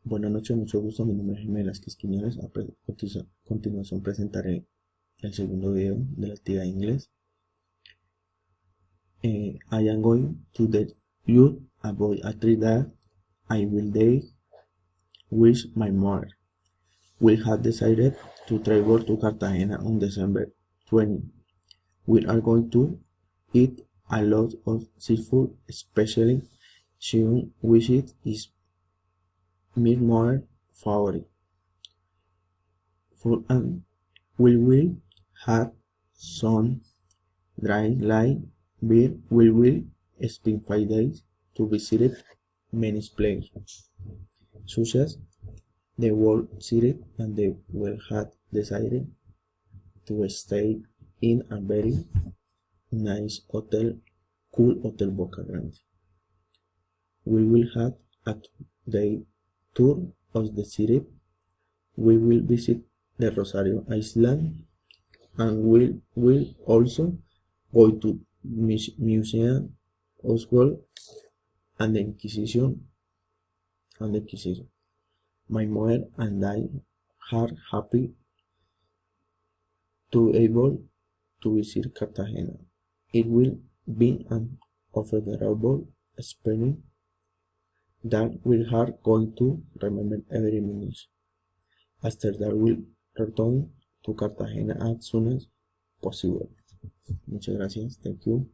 Buenas noches, mucho gusto. Mi nombre es Jaime Velázquez Quiñones. Continuación presentaré el segundo video de la actividad de inglés. I am going to the youth about a trip that I will day with my mother. We have decided to travel to Cartagena on December 20. We are going to eat a lot of seafood, especially shrimp, which is my mother's favorite food, and we will have some dry light beer. We will spend 5 days to visit many places, such as the World Series, and they will have decided to stay in a very nice hotel, cool Hotel Boca Grande. We will have a day tour of the city. We will visit the Rosario Island, and we will also go to Museum Oswald and the Inquisition. My mother and I are happy to able to visit Cartagena. It will be an unforgettable experience that we are going to remember every minute. After that, we'll return to Cartagena as soon as possible. Muchas gracias. Thank you.